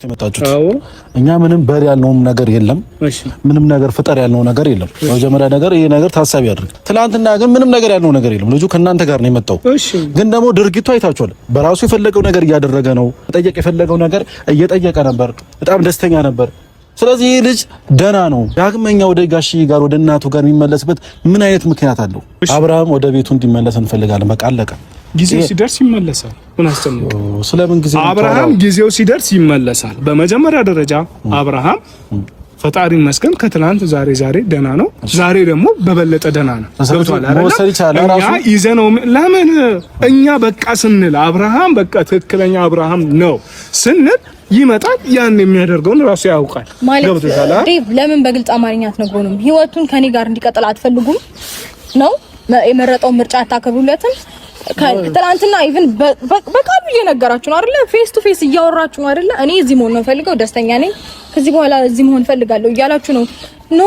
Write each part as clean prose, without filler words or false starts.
የመጣችሁት እኛ ምንም በር ያልነው ነገር የለም። ምንም ነገር ፍጠር ያልነው ነገር የለም። መጀመሪያ ነገር ይሄ ነገር ታሳቢ አድርግ። ትናንትና ግን ምንም ነገር ያልነው ነገር የለም። ልጁ ከእናንተ ጋር ነው የመጣው። ግን ደግሞ ድርጊቱ አይታችኋል። በራሱ የፈለገው ነገር እያደረገ ነው። ጠየቅ የፈለገው ነገር እየጠየቀ ነበር። በጣም ደስተኛ ነበር። ስለዚህ ይሄ ልጅ ደና ነው። ዳግመኛ ወደ ጋሽዬ ጋር ወደ እናቱ ጋር የሚመለስበት ምን አይነት ምክንያት አለው? አብርሃም ወደ ቤቱ እንዲመለስ እንፈልጋለን። በቃ አለቀ። ጊዜው ሲደርስ ይመለሳል። ምን አስተምሩ? ስለምን ጊዜ አብርሃም ጊዜው ሲደርስ ይመለሳል። በመጀመሪያ ደረጃ አብርሃም ፈጣሪ መስገን ከትላንት ዛሬ ደና ነው። ዛሬ ደግሞ በበለጠ ደና ነው። ገብቷል አይደል? እኛ ይዘነው ለምን እኛ በቃ ስንል አብርሃም በቃ ትክክለኛ አብርሃም ነው ስንል ይመጣል። ያን የሚያደርገውን ራሱ ያውቃል። ገብቶሻል አይደል? ዴቭ ለምን በግልጽ አማርኛ አትነግሩንም? ህይወቱን ከኔ ጋር እንዲቀጥል አትፈልጉም ነው? የመረጠው ምርጫ አታከብሩለትም? ትናንትና ኢቭን በቃሉ እየነገራችሁ ነው አይደለ? ፌስ ቱ ፌስ እያወራችሁ ነው አይደለ? እኔ እዚህ መሆን ነው ፈልገው፣ ደስተኛ ነኝ፣ ከዚህ በኋላ እዚህ መሆን ፈልጋለሁ እያላችሁ ነው። ኖ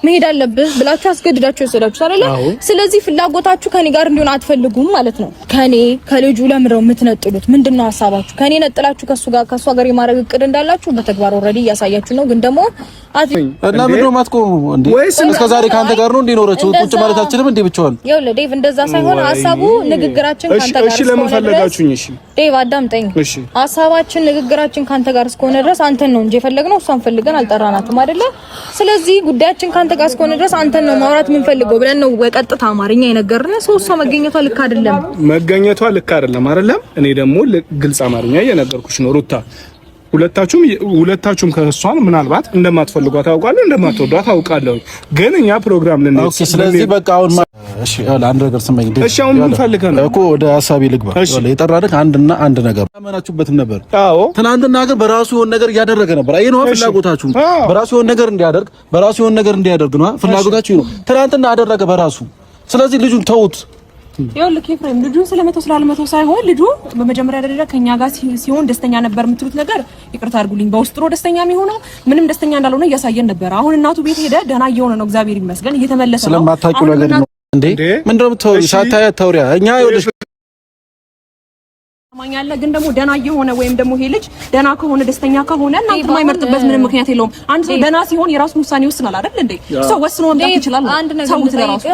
መሄድ አለብህ ብላችሁ አስገድዳችሁ ወሰዳችሁ አይደለ? ስለዚህ ፍላጎታችሁ ከኔ ጋር እንዲሆን አትፈልጉም ማለት ነው። ከልጁ ለምረው የምትነጥሉት ምንድነው ሐሳባችሁ? ከኔ ነጥላችሁ ከሱ ጋር የማረግ እቅድ እንዳላችሁ በተግባር ኦሬዲ እያሳያችሁ ነው። ግን ደግሞ እና ምንድነው ማትቆሙ እንዴ? እስከ ዛሬ ካንተ ጋር ነው እንዲኖረችው ቁጭ ማለታችንም እንዴ ብቻውን? ይኸውልህ ዴቭ፣ እንደዛ ሳይሆን ሐሳቡ ንግግራችን ካንተ ጋር እሺ፣ ለምን ፈለጋችሁኝ? እሺ ዴቭ አዳምጠኝ። ሐሳባችን ንግግራችን ካንተ ጋር እስከሆነ ድረስ አንተን ነው እንጂ የፈለግነው እሷን ፈልገን አልጠራናትም አይደለ? ስለዚህ ጉዳያችን ካንተ ጋር እስከሆነ ድረስ አንተን ነው ማውራት ምን ፈልገው ብለን ነው በቀጥታ አማርኛ የነገርነው። እሷ መገኘቷ ልክ አይደለም አይደለም? እኔ ደግሞ ግልጽ አማርኛ እየነገርኩሽ ነው ሩታ። ሁለታችሁም ከሷን ምናልባት እንደማትፈልጓት አውቃለሁ፣ እንደማትወዷት አውቃለሁ። ግን እኛ ፕሮግራም ልንነሳ ኦኬ። ስለዚህ በቃ አሁን እሺ፣ አንድ ነገር ስመኝ እንዴ? እሺ፣ አሁን ምን ፈልገህ ነው እኮ ወደ ሐሳቤ ልግባ። የጠራንህ አንድ ነገር አመናችሁበትም ነበር። አዎ፣ ትናንትና ግን በራሱ የሆነ ነገር እያደረገ ነበር። አይ ነው ፍላጎታችሁ፣ በራሱ የሆነ ነገር እንዲያደርግ ነው ፍላጎታችሁ ነው። ትናንትና አደረገ በራሱ። ስለዚህ ልጁን ተውት። ይኸውልህ ኤፍሬም፣ ልጁን ስለመተው ስላልመተው ሳይሆን ልጁ በመጀመሪያ ደረጃ ከኛ ጋር ሲሆን ደስተኛ ነበር የምትሉት ነገር ይቅርታ አድርጉልኝ፣ በውስጥ ነው ደስተኛ የሚሆነው። ምንም ደስተኛ እንዳልሆነ እያሳየን ነበር። አሁን እናቱ ቤት ሄደ፣ ደህና እየሆነ ነው፣ እግዚአብሔር ይመስገን፣ እየተመለሰ ነው። ስለማታውቂው ነገር ነው እንዴ? ምንድነው የምትወሪ? ሳታያት ታውሪያ። እኛ ይኸውልሽ ማኛለ ግን ደግሞ ደህና እየሆነ ወይም ደግሞ ይሄ ልጅ ደህና ከሆነ ደስተኛ ከሆነ እናንተ የማይመርጥበት ምንም ምክንያት የለውም። አንድ ሰው ደህና ሲሆን የራሱን ውሳኔ ይወስናል አይደል እንዴ? ሰው ወስኖ መምጣት ይችላል። ሰው ስለራሱ